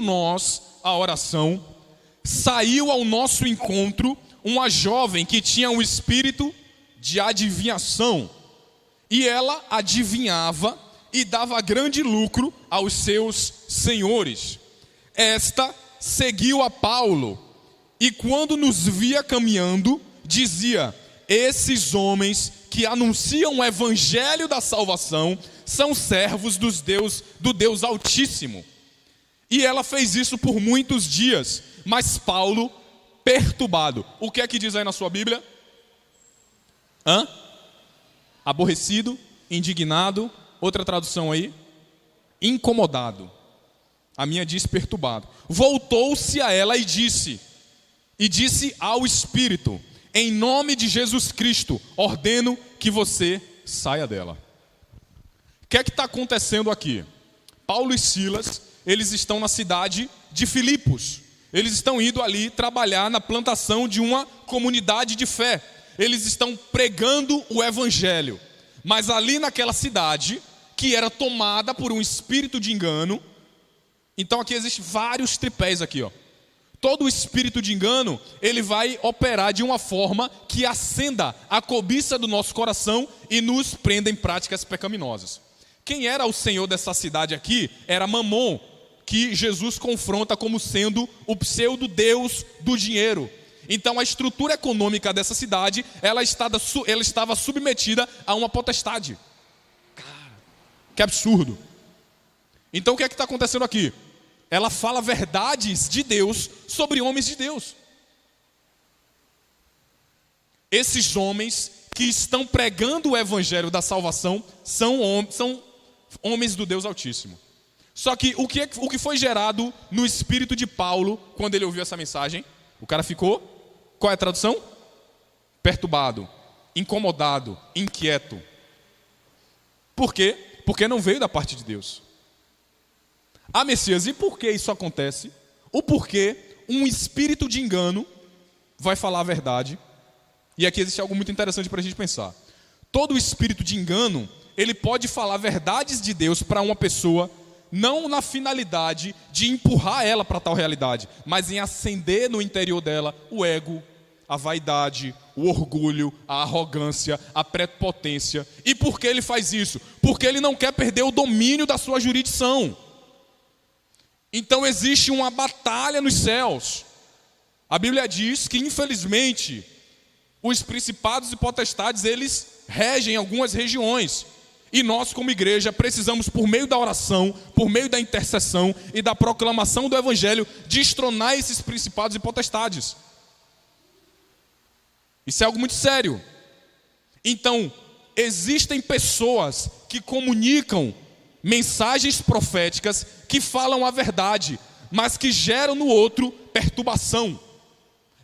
nós a oração, saiu ao nosso encontro uma jovem que tinha um espírito de adivinhação, e ela adivinhava e dava grande lucro aos seus senhores. Esta seguiu a Paulo, e quando nos via caminhando, dizia: esses homens que anunciam o evangelho da salvação são servos do Deus Altíssimo. E ela fez isso por muitos dias, mas Paulo, perturbado. O que é que diz aí na sua Bíblia? Aborrecido, indignado. Outra tradução aí, incomodado. A minha diz perturbado. Voltou-se a ela e disse ao Espírito: em nome de Jesus Cristo, ordeno que você saia dela. O que é que está acontecendo aqui? Paulo e Silas, eles estão na cidade de Filipos. Eles estão indo ali trabalhar na plantação de uma comunidade de fé. Eles estão pregando o evangelho. Mas ali naquela cidade, que era tomada por um espírito de engano. Então aqui existem vários tripés aqui, ó. Todo espírito de engano, ele vai operar de uma forma que acenda a cobiça do nosso coração e nos prenda em práticas pecaminosas. Quem era o senhor dessa cidade aqui era Mamon, que Jesus confronta como sendo o pseudo-deus do dinheiro. Então a estrutura econômica dessa cidade, ela estava submetida a uma potestade. Cara, que absurdo. Então o que é que está acontecendo aqui? Ela fala verdades de Deus sobre homens de Deus. Esses homens que estão pregando o evangelho da salvação são homens do Deus Altíssimo. Só que o que foi gerado no espírito de Paulo quando ele ouviu essa mensagem? O cara ficou, qual é a tradução? Perturbado, incomodado, inquieto. Por quê? Porque não veio da parte de Deus. Messias, e por que isso acontece? O porquê um espírito de engano vai falar a verdade? E aqui existe algo muito interessante para a gente pensar. Todo espírito de engano, ele pode falar verdades de Deus para uma pessoa, não na finalidade de empurrar ela para tal realidade, mas em acender no interior dela o ego, a vaidade, o orgulho, a arrogância, a prepotência. E por que ele faz isso? Porque ele não quer perder o domínio da sua jurisdição. Então existe uma batalha nos céus. A Bíblia diz que, infelizmente, os principados e potestades, eles regem algumas regiões. E nós, como igreja, precisamos, por meio da oração, por meio da intercessão e da proclamação do evangelho, destronar esses principados e potestades. Isso é algo muito sério. Então, existem pessoas que comunicam mensagens proféticas que falam a verdade, mas que geram no outro perturbação.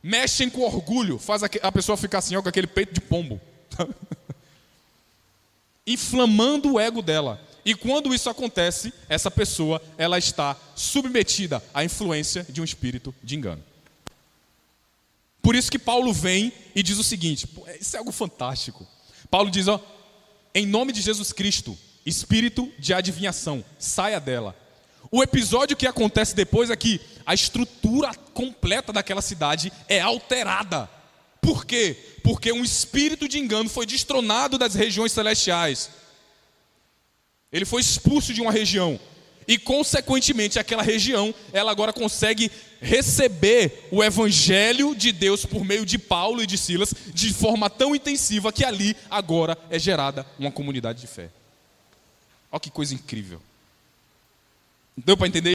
Mexem com orgulho, faz a pessoa ficar assim, ó, com aquele peito de pombo. Inflamando o ego dela. E quando isso acontece, essa pessoa, ela está submetida à influência de um espírito de engano. Por isso que Paulo vem e diz o seguinte, isso é algo fantástico. Paulo diz, ó, em nome de Jesus Cristo, espírito de adivinhação, saia dela. O episódio que acontece depois é que a estrutura completa daquela cidade é alterada. Por quê? Porque um espírito de engano foi destronado das regiões celestiais. Ele foi expulso de uma região. E, consequentemente, aquela região, ela agora consegue receber o evangelho de Deus por meio de Paulo e de Silas, de forma tão intensiva que ali agora é gerada uma comunidade de fé. Olha que coisa incrível. Deu para entender?